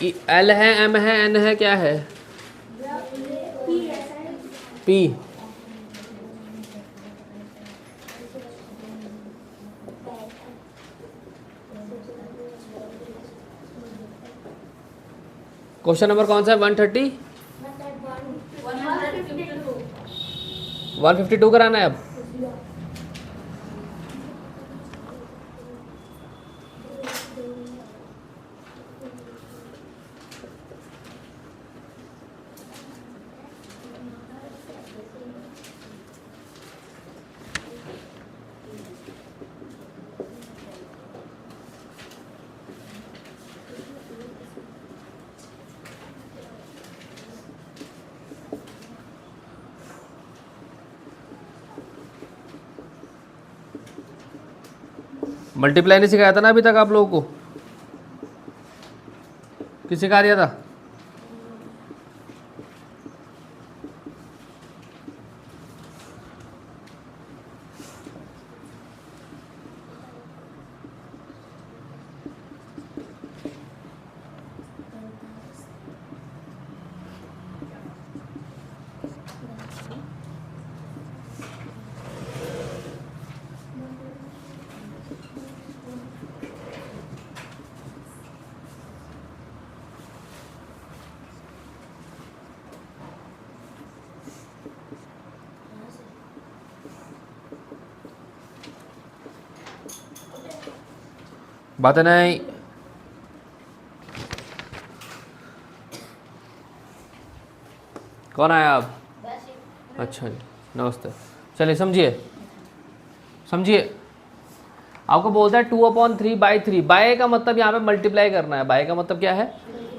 L है, M है, N है, क्या है? पी। क्वेश्चन नंबर कौन सा है? 152 कराना है अब। मल्टीप्लाई नहीं सिखाया था ना अभी तक आप लोगों को? किस सिखा दिया था? बात नहीं। कौन आया आप? अच्छा जी, नमस्ते। चलिए समझिए, समझिए। आपको बोलता है 2/3/3। बाय का मतलब यहाँ पे मल्टीप्लाई करना है। बाय का मतलब क्या है?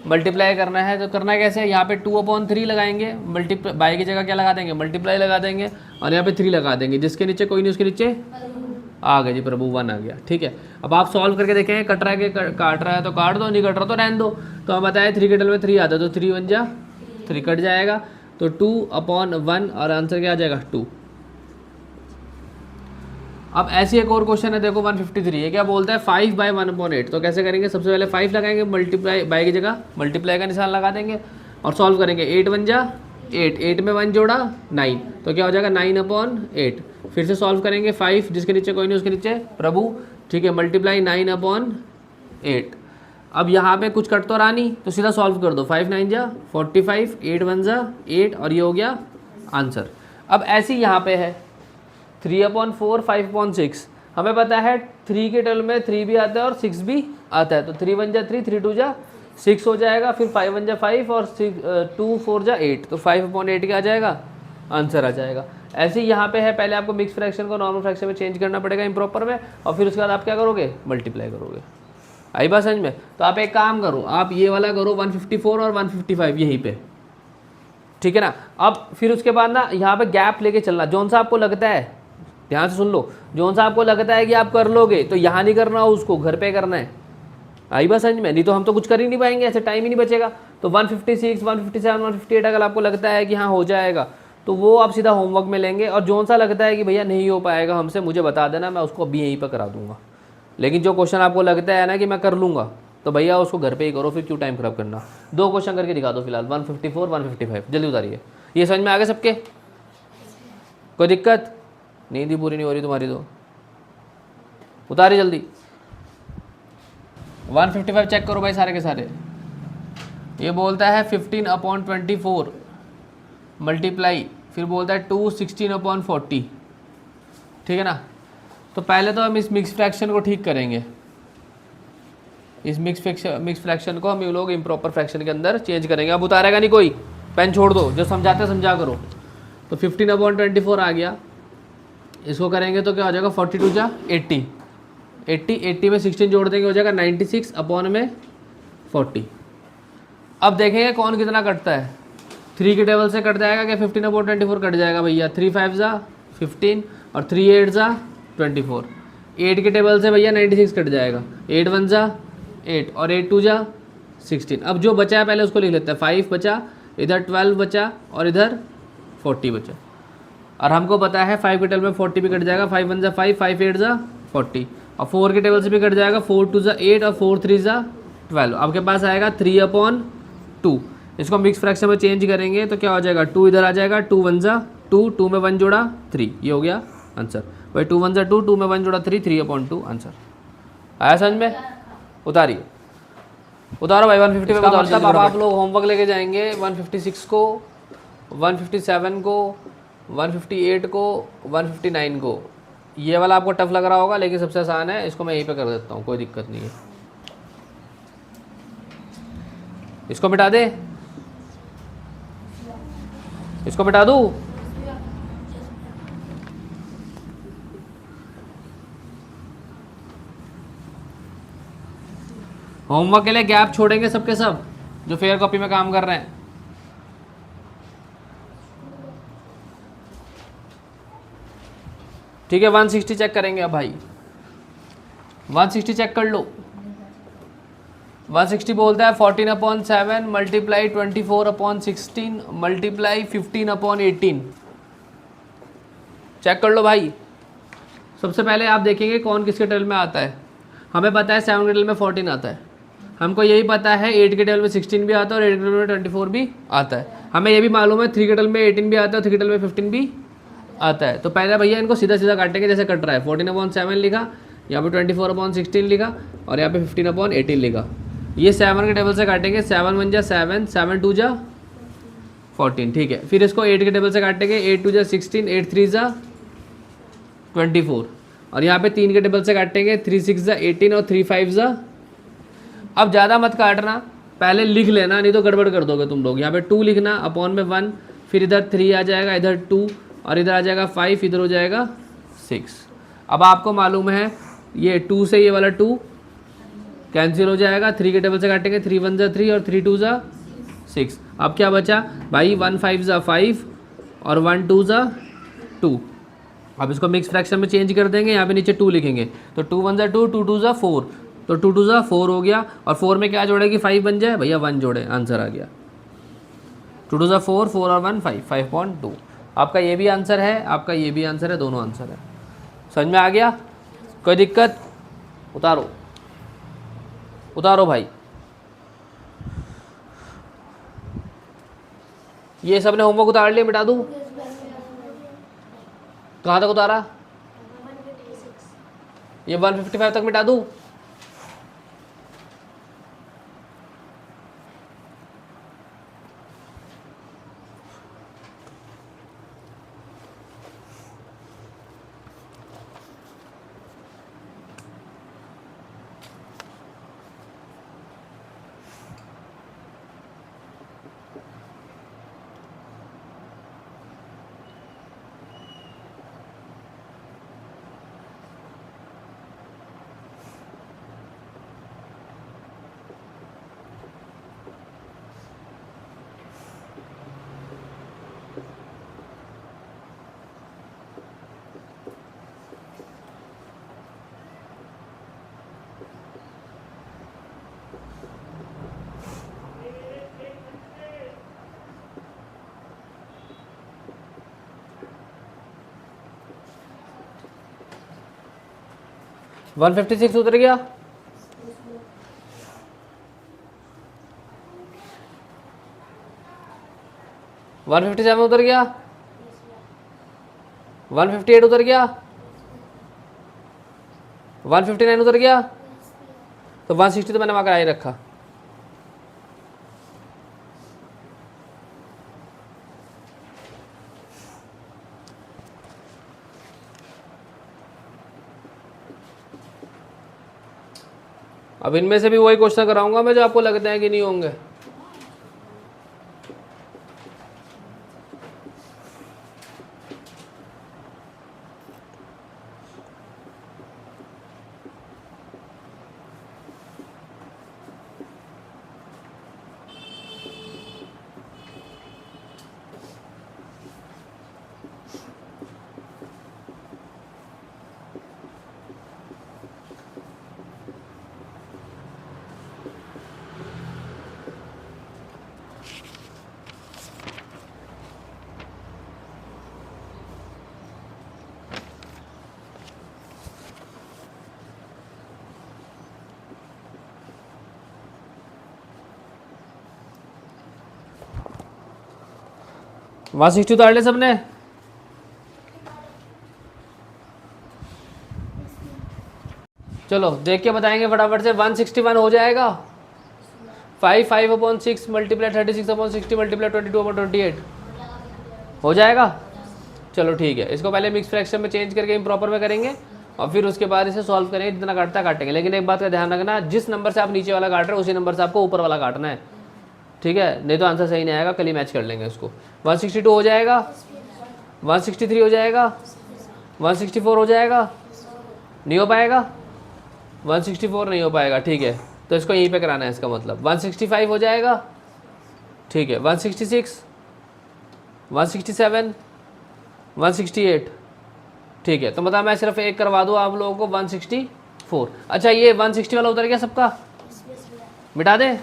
मल्टीप्लाई करना है। तो करना कैसे है? यहाँ पे 2/3 लगाएंगे, मल्टीप्लाई बाय की जगह क्या लगा देंगे? मल्टीप्लाई लगा देंगे, और यहाँ पे 3 लगा देंगे। जिसके नीचे कोई नहीं, उसके नीचे आ गया जी, प्रभु 1 आ गया। ठीक है, अब आप सॉल्व करके देखेंगे। कट रहा है कि काट रहा है तो काट दो, नहीं कट रहा तो रहने दो। तो हम बताए 3 के टेबल में 3 आता है, तो 3 1 जा 3 कट जाएगा, तो 2/1 और आंसर क्या आ जाएगा? 2। अब ऐसी एक और क्वेश्चन है, देखो 153 है। क्या बोलता है? 5/1/8। तो कैसे करेंगे? सबसे पहले 5 लगाएंगे, मल्टीप्लाई बाय की जगह मल्टीप्लाई का निशान लगा देंगे और सॉल्व करेंगे। 8 1 जा 8, 8 में 1 जोड़ा 9, तो क्या हो जाएगा? 9/8। फिर से सॉल्व करेंगे। 5 जिसके नीचे कोई नहीं, उसके नीचे प्रभु। ठीक है, मल्टीप्लाई 9/8। अब यहाँ पे कुछ कट तो रहा नहीं, तो सीधा सॉल्व कर दो। 5 9 जा 45, 8 1 जा 8, और ये हो गया आंसर। अब ऐसी यहाँ पे है 3/4 5/6। हमें पता है 3 के टेबल में 3 भी आता है और 6 भी आता है, तो 3 1 जा 3, 3 2 जा 6 हो जाएगा। फिर 5 1 जा 5 और 2 4 जा 8, तो 5/8 क्या आ जाएगा? आंसर आ जाएगा। ऐसे ही यहाँ पे है, पहले आपको मिक्स फ्रैक्शन को नॉर्मल फ्रैक्शन में चेंज करना पड़ेगा इम्प्रॉपर में, और फिर उसके बाद आप क्या करोगे? मल्टीप्लाई करोगे। आई बात समझ में? तो आप एक काम करो, आप ये वाला करो 154 और 155 यहीं पे, ठीक है ना। अब फिर उसके बाद ना यहाँ पे गैप लेके चलना। जोन सा आपको लगता है, ध्यान से सुन लो, जोन सा आपको लगता है कि आप कर लोगे, तो यहाँ नहीं करना हो, उसको घर पे करना है। आई बात समझ में? नहीं तो हम तो कुछ कर ही नहीं पाएंगे, ऐसे टाइम ही नहीं बचेगा। तो 156 157 158 अगर आपको लगता है कि हाँ हो जाएगा, तो वो आप सीधा होमवर्क में लेंगे। और जोन सा लगता है कि भैया नहीं हो पाएगा हमसे, मुझे बता देना, मैं उसको अभी यहीं पर करा दूंगा। लेकिन जो क्वेश्चन आपको लगता है ना कि मैं कर लूँगा, तो भैया उसको घर पे ही करो, फिर क्यों टाइम खराब करना। 2 क्वेश्चन करके दिखा दो फिलहाल, 154 155 जल्दी उतारिए। ये समझ में आ गए सबके? कोई दिक्कत? नींद ही पूरी नहीं हो रही तुम्हारी तो उतारिए जल्दी। 155 चेक करो भाई सारे के सारे। ये बोलता है 15/24 मल्टीप्लाई, फिर बोलता है 2 16/40। ठीक है ना। तो पहले तो हम इस मिक्स फ्रैक्शन को ठीक करेंगे। इस मिक्स फ्रैक्शन को हम लोग इम्प्रॉपर फ्रैक्शन के अंदर चेंज करेंगे। अब उतारेगा नहीं कोई, पेन छोड़ दो, जो समझाते समझा करो। तो 15/24 आ गया, इसको करेंगे तो क्या हो जाएगा? 42 जा 80, 80 में 16 जोड़ देंगे, हो जाएगा 96/40। अब देखेंगे कौन कितना कटता है। 3 के टेबल से कट जाएगा क्या? 15/24 कट जाएगा भैया। 3 5 जा 15 और 3 8 जा 24। 8 के टेबल से भैया 96 कट जाएगा। 8 1 जा 8 और 8 2 जा 16। अब जो बचा है पहले उसको लिख लेते हैं। 5 बचा, इधर 12 बचा और इधर 40 बचा। और हमको पता है 5 के टेबल में 40 भी कट जाएगा। 5 1 जा 5, 5 8 जा 40, और 4 के टेबल से भी कट जाएगा। 4 2 जा 8 और 4 3 जा 12। आपके पास आएगा 3/2। इसको मिक्स फ्रैक्शन में चेंज करेंगे तो क्या हो जाएगा, 2 इधर आ जाएगा, 2 1 जा 2, 2 में 1 जोड़ा 3, ये हो गया आंसर। भाई 2 1 जा 2, 2 में 1 जोड़ा 3, 3/2 आंसर। आया समझ में? उतारिए, उतारो भाई 150 पे बताओ। मतलब अब आप लोग होमवर्क लेके जाएंगे 156 को, 157 को, 158 को, 159 को। ये वाला आपको टफ लग रहा होगा लेकिन सबसे आसान है, इसको मैं यहीं पे कर देता हूँ, कोई दिक्कत नहीं है। इसको मिटा दे, इसको मिटा दूँ? होमवर्क के लिए गैप छोड़ेंगे सबके सब जो फेयर कॉपी में काम कर रहे हैं। ठीक है, 160 चेक करेंगे अब भाई, 160 चेक कर लो। 160 बोलता है 14/7 मल्टीप्लाई 24/16 मल्टीप्लाई 15/18। चेक कर लो भाई। सबसे पहले आप देखेंगे कौन किसके टेबल में आता है। हमें पता है 7 के टेबल में 14 आता है, हमको यही पता है 8 के टेबल में 16 भी आता है और 8 के टेबल में 24 भी आता है। हमें ये भी मालूम है 3 के टेबल में 18 भी आता है और 3 के टेबल में 15 भी आता है। तो पहले भैया इनको सीधा सीधा काटेंगे जैसे कट रहा है। 14/7 लिखा, यहाँ पे 24/16 लिखा और यहाँ पे 15/18 लिखा। ये 7 के टेबल से काटेंगे, 7 1 जा 7, 7 2 जा 14, ठीक है। फिर इसको 8 के टेबल से काटेंगे, 8 2 जा 16, 8 3 जा 24 और यहाँ पे 3 के टेबल से काटेंगे, 3 6 जा 18 और 3 5 जा। अब ज़्यादा मत काटना, पहले लिख लेना नहीं तो गड़बड़ कर दोगे तुम लोग। यहाँ पे 2 लिखना, अपॉन में 1, फिर इधर 3 आ जाएगा, इधर 2 और इधर आ जाएगा 5, इधर हो जाएगा 6। अब आपको मालूम है ये 2 से ये वाला 2 कैंसिल हो जाएगा, 3 के टेबल से काटेंगे, 3 1 जा 3 और 3 2 जा 6। अब क्या बचा भाई, 1 5 जा 5 और 1 2 जा 2। अब इसको मिक्स फ्रैक्शन में चेंज कर देंगे, यहाँ पे नीचे 2 लिखेंगे तो 2 1 जा 2, 2 2 जा 4, तो 2 2 जा 4 हो गया और 4 में क्या जोड़ेगी, 5 बन जाए भैया, 1 जोड़े, आंसर आ गया। 2 2 जा 4, 4 और 1 5, 5.2। आपका ये भी आंसर है, आपका ये भी आंसर है, दोनों आंसर है। समझ में आ गया? कोई दिक्कत? उतारो, उतारो भाई। ये सबने होमवर्क उतार लिया, मिटा दूं? कहाँ तक उतारा? ये 155 तक मिटा दूं? वन 156 उतर गया। वन 157 उतर गया। 158 उतर गया। 159 उतर गया। तो 160 तो मैंने वहां कराई रखा। अब इनमें से भी वही क्वेश्चन कराऊंगा मैं जो आपको लगता है कि नहीं होंगे। 160 उतार ले सबने। चलो देख के बताएंगे फटाफट से। 161 हो जाएगा। 5/6 मल्टीप्लाई 36/60 मल्टीप्लाई 22/28 हो जाएगा। चलो ठीक है, इसको पहले मिक्स फ्रैक्शन में चेंज करके इम्प्रॉपर में करेंगे और फिर उसके बाद इसे सॉल्व करेंगे। जितना काटता काटेंगे, लेकिन एक बात का ध्यान रखना, जिस नंबर से आप नीचे वाला काट रहे हो उसी नंबर से आपको ऊपर वाला काटना है, ठीक है? नहीं तो आंसर सही नहीं आएगा, कल ही मैच कर लेंगे उसको। 162 हो जाएगा, 163 हो जाएगा, 164 हो जाएगा, नहीं हो पाएगा, 164 नहीं हो पाएगा, ठीक है? तो इसको यहीं पे कराना है, इसका मतलब 165 हो जाएगा, ठीक है? 166, 167, 168, ठीक है? तो मतलब मैं सिर्फ एक करवा दूँ आप लोगों को, 164। अच्छा ये 160 वाला उतर गया सबका, मिटा दे।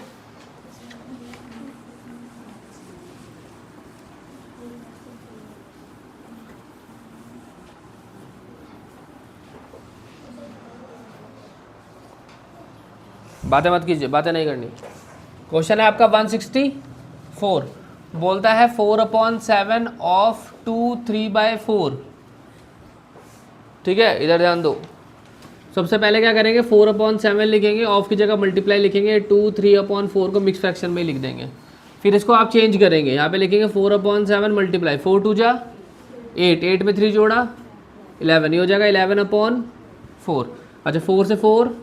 बातें मत कीजिए, बातें नहीं करनी। क्वेश्चन है आपका 164, बोलता है 4/7 ऑफ 2 3/4, ठीक है? इधर ध्यान दो। सबसे पहले क्या करेंगे, 4/7 लिखेंगे, ऑफ की जगह मल्टीप्लाई लिखेंगे, 2 3/4 को मिक्स फ्रैक्शन में लिख देंगे। फिर इसको आप चेंज करेंगे, यहाँ पे लिखेंगे 4/7 मल्टीप्लाई 4 2 जा 8, 8 में 3 जोड़ा 11, ये हो जाएगा 11/4। अच्छा 4 से 4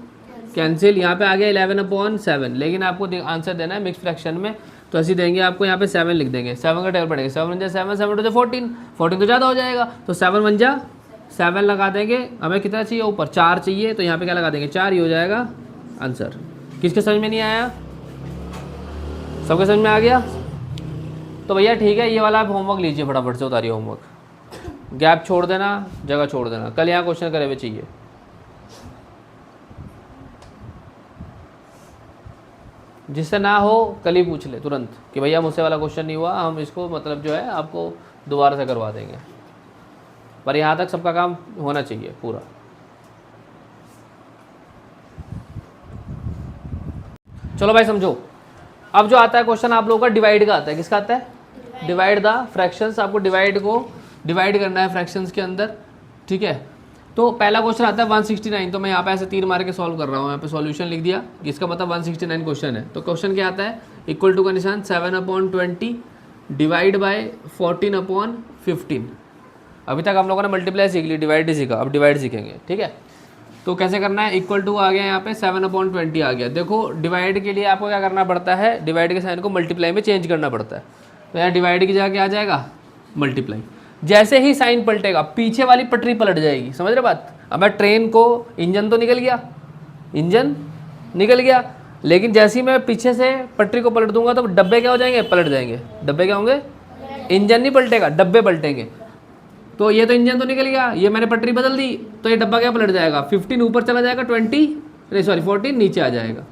कैंसिल, यहाँ पे आ गया 11/7, लेकिन आपको आंसर देना है मिक्स फ्रैक्शन में, तो ऐसे देंगे आपको यहाँ पे 7 लिख देंगे। 7 का टेबल पड़ेगा, 7 1 7 7 2 14, 14 तो ज़्यादा हो जाएगा, तो 7 1 7 लगा देंगे। हमें कितना चाहिए ऊपर, 4 चाहिए, तो यहाँ पे क्या लगा देंगे 4, ये हो जाएगा आंसर। किसके समझ में नहीं आया? सबके समझ में आ गया? तो भैया ठीक है, ये वाला आप होमवर्क लीजिए, फटाफट से उतारिए होमवर्क, गैप छोड़ देना, जगह छोड़ देना, कल यहाँ क्वेश्चन करे हुए चाहिए। जिससे ना हो कल ही पूछ ले तुरंत कि भैया मुझसे वाला क्वेश्चन नहीं हुआ, हम इसको मतलब जो है आपको दोबारा से करवा देंगे, पर यहाँ तक सबका काम होना चाहिए पूरा। चलो भाई समझो, अब जो आता है क्वेश्चन आप लोगों का डिवाइड का आता है। किसका आता है? Divide the fractions. आपको डिवाइड को डिवाइड करना है फ्रैक्शंस के अंदर, ठीक है? तो पहला क्वेश्चन आता है 169, तो मैं यहाँ पे ऐसे तीर मार के सॉल्व कर रहा हूँ, यहाँ पे सॉल्यूशन लिख दिया, इसका मतलब 169 क्वेश्चन है। तो क्वेश्चन क्या आता है, इक्वल टू का निशान 7/20 डिवाइड बाय 14/15। अभी तक हम लोगों ने मल्टीप्लाई सीख ली, डिवाइड ही सीखा, अब डिवाइड सीखेंगे, ठीक है? तो कैसे करना है, इक्वल टू आ गया यहाँ पे 7/20 आ गया। देखो डिवाइड के लिए आपको क्या करना पड़ता है, डिवाइड के साइन को मल्टीप्लाई में चेंज करना पड़ता है। तो यहाँ डिवाइड की जगह क्या आ जाएगा, मल्टीप्लाई। जैसे ही साइन पलटेगा पीछे वाली पटरी पलट जाएगी, समझ रहे बात? अब मैं ट्रेन को, इंजन तो निकल गया, इंजन निकल गया, लेकिन जैसे ही मैं पीछे से पटरी को पलट दूंगा तो डब्बे क्या हो जाएंगे, पलट जाएंगे। डब्बे क्या होंगे, इंजन नहीं पलटेगा, डब्बे पलटेंगे। तो ये तो इंजन तो निकल गया, ये मैंने पटरी बदल दी, तो ये डब्बा क्या पलट जाएगा, 15 ऊपर चला जाएगा, 14 नीचे आ जाएगा।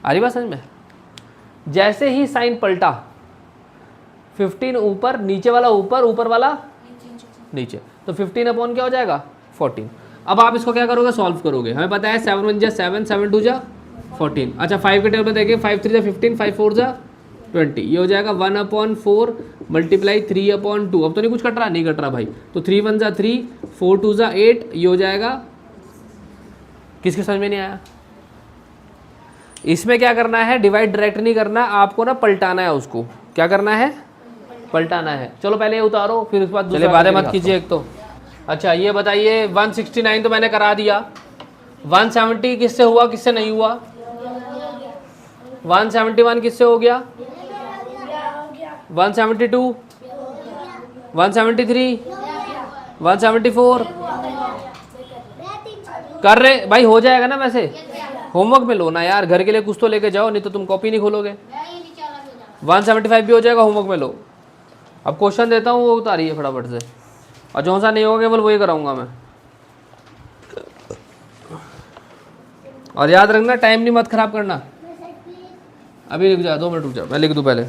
आ रही बात समझ में? जैसे ही साइन पलटा, 15 ऊपर, नीचे वाला ऊपर, ऊपर वाला नीचे, तो 15 क्या हो जाएगा, 14। अब आप इसको क्या करोगे, सॉल्व करोगे। हमें पता है 7 1 7, 7 2 14। अच्छा 5 के टेबल पे देखिए, 5 3 15, 5 4 20, ये हो जाएगा 1/4 मल्टीप्लाई 3/2। अब तो नहीं कुछ कट रहा, नहीं कट रहा भाई, तो 3 1 3, 4 2 8, ये हो जाएगा। किसके समझ में नहीं आया? इसमें क्या करना है, डिवाइड डायरेक्ट नहीं करना, आपको ना पलटाना है उसको। क्या करना है, पलटाना है। चलो पहले ये उतारो, फिर उसके बाद दूसरी बातें मत कीजिए एक तो। अच्छा ये बताइए, 169 तो मैंने करा दिया, 170 किससे हुआ, किससे नहीं हुआ? 171 किससे हो गया, 172, 173, 174 कर रहे भाई, हो जाएगा ना? वैसे होमवर्क में लो ना यार, घर के लिए कुछ तो लेके जाओ, नहीं तो तुम कॉपी नहीं खोलोगे। 175 भी हो जाएगा, होमवर्क में लो। अब क्वेश्चन देता हूँ, वो उतारिए फटाफट से, और जो सा नहीं होगा केवल वही कराऊंगा मैं। और याद रखना, टाइम नहीं मत खराब करना। अभी रुक जा, 2 मिनट रुक जा, मैं लिख दूँ पहले।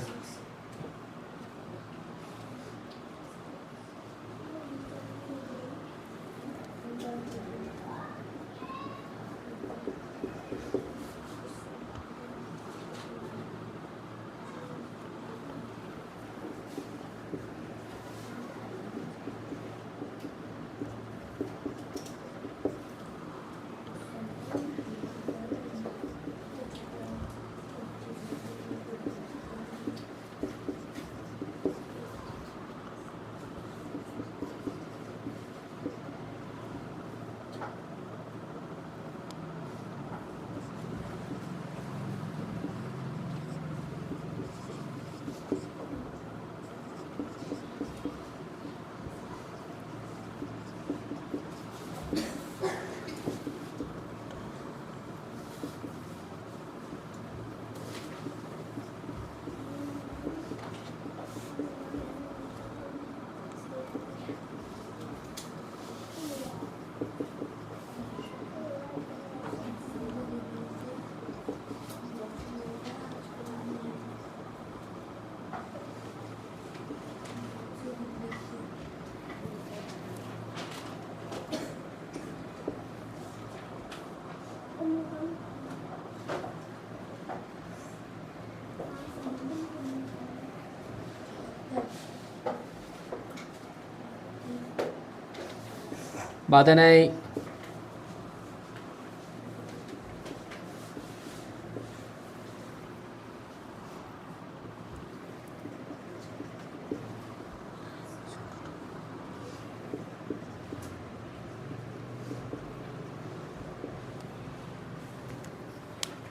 बात है नहीं।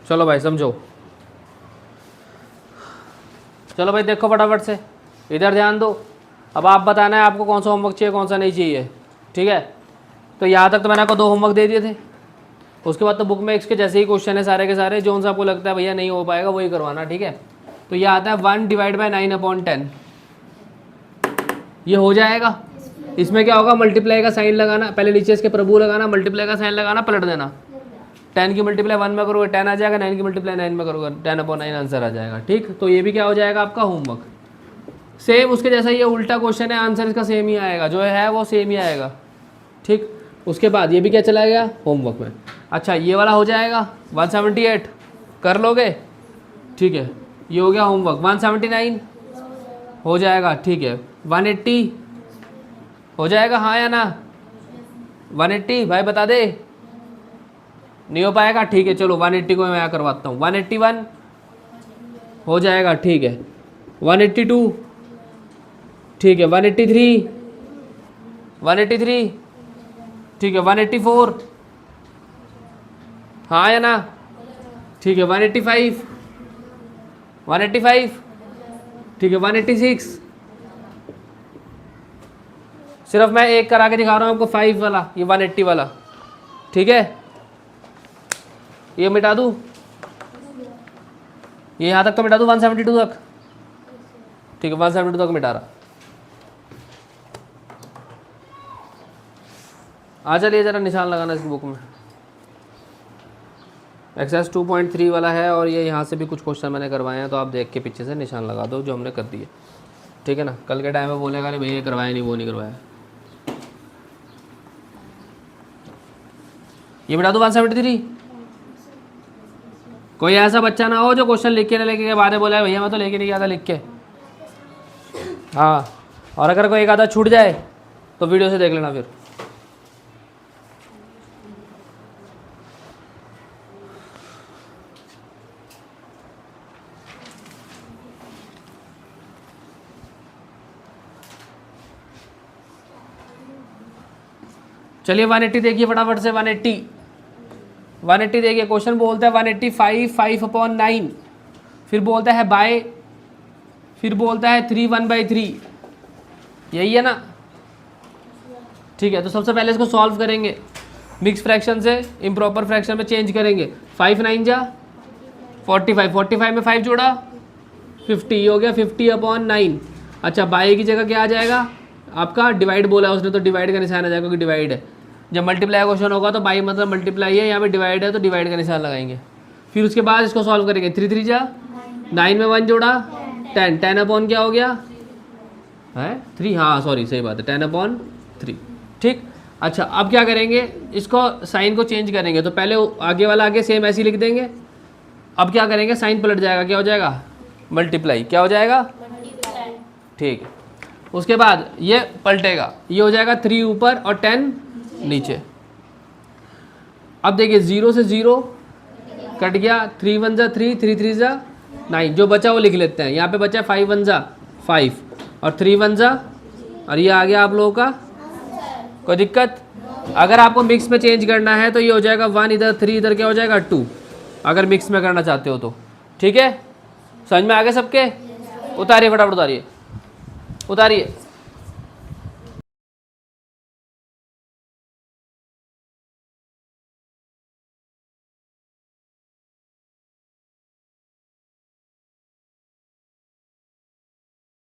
चलो भाई समझो, चलो भाई देखो फटाफट से, इधर ध्यान दो। अब आप बताना है आपको कौन सा होमवर्क चाहिए कौन सा नहीं चाहिए, ठीक है। तो यहाँ तक तो मैंने आपको 2 होमवर्क दे दिए थे। उसके बाद तो बुक में इसके जैसे ही क्वेश्चन है सारे के सारे, जो उनसे आपको लगता है भैया नहीं हो पाएगा वही करवाना, ठीक है। तो ये आता है 1 डिवाइड बाई 9/10, ये हो जाएगा। इसमें क्या होगा, मल्टीप्लाई का साइन लगाना, पहले नीचे इसके प्रभु लगाना, मल्टीप्लाई का साइन लगाना, पलट देना। 10 की मल्टीप्लाई 1 में करोगे 10 आ जाएगा, 9 की मल्टीप्लाई 9 में करोगे 10/9 आंसर आ जाएगा, ठीक। तो ये भी क्या हो जाएगा आपका होमवर्क। सेम उसके जैसा ये उल्टा क्वेश्चन है, आंसर इसका सेम ही आएगा, जो है वो सेम ही आएगा, ठीक। उसके बाद ये भी क्या चला गया होमवर्क में। अच्छा ये वाला हो जाएगा 178 कर लोगे, ठीक है। ये हो गया होमवर्क। 179 हो जाएगा, ठीक है। 180 हो जाएगा, हाँ या ना। 180 भाई बता दे, नहीं हो पाएगा, ठीक है। चलो 180 को मैं करवाता हूँ। 181 हो जाएगा, ठीक है। 182 ठीक है। 183 ठीक है। 184 हाँ या ना, ठीक है। 185 ठीक है। 186 सिर्फ मैं एक करा के दिखा रहा हूँ आपको, 5 वाला, ये 180 वाला, ठीक है। ये मिटा दूँ, ये यहाँ तक तो मिटा दूँ, 172 तक, ठीक है। 172 तक मिटा रहा। आ चलिए ज़रा निशान लगाना इसकी बुक में। एक्सरसाइज 2.3 वाला है, और ये यहाँ से भी कुछ क्वेश्चन मैंने करवाए हैं, तो आप देख के पीछे से निशान लगा दो जो हमने कर दिए, ठीक है ना। कल के टाइम में बोलेगा नहीं भैया ये करवाया नहीं, वो नहीं करवाया। ये मिटा दो 173। कोई ऐसा बच्चा ना हो जो क्वेश्चन लिख के ना लेके के बाद में बोला है भैया मैं तो लेके नहीं गया था लिख के, हाँ। और अगर कोई एक आधा छूट जाए तो वीडियो से देख लेना फिर। चलिए 180 देखिए फटाफट से। 180 देखिए, क्वेश्चन बोलता है 185 5/9, फिर बोलता है बाय, फिर बोलता है 3 1/3, यही है ना, ठीक है। तो सबसे पहले इसको सॉल्व करेंगे, मिक्स फ्रैक्शन से इम्प्रॉपर फ्रैक्शन में चेंज करेंगे। 5 9 जा 45, 45 में 5 जोड़ा 50 हो गया 50/9। अच्छा बाय की जगह क्या आ जाएगा आपका, डिवाइड बोला उसने तो डिवाइड का निशान आ जाएगा क्योंकि डिवाइड है। जब मल्टीप्लाई क्वेश्चन होगा तो बाई मतलब मल्टीप्लाई है, यहाँ पे डिवाइड है तो डिवाइड का निशान लगाएंगे। फिर उसके बाद इसको सॉल्व करेंगे। 3 3 जा 9 में 1 जोड़ा 10, 10/, क्या हो गया है 3, हाँ सॉरी सही बात है 10/3, ठीक। अच्छा अब क्या करेंगे, इसको साइन को चेंज करेंगे। तो पहले आगे वाला आगे सेम ऐसे ही लिख देंगे। अब क्या करेंगे, साइन पलट जाएगा, क्या हो जाएगा मल्टीप्लाई, क्या हो जाएगा, ठीक है। उसके बाद ये पलटेगा, ये हो जाएगा 3 ऊपर और 10 नीचे। अब देखिए 0 से 0 कट गया, 3 1 जा 3, 3 3 जा 9, जो बचा वो लिख लेते हैं। यहाँ पे बचा 5 1 जा 5 और 3 1 जा, और ये आ गया आप लोगों का। कोई दिक्कत? अगर आपको मिक्स में चेंज करना है तो ये हो जाएगा 1 इधर 3 इधर, क्या हो जाएगा 2, अगर मिक्स में करना चाहते हो तो, ठीक है। समझ में आ गया सबके? उतारिए फटाफट, उतारिए।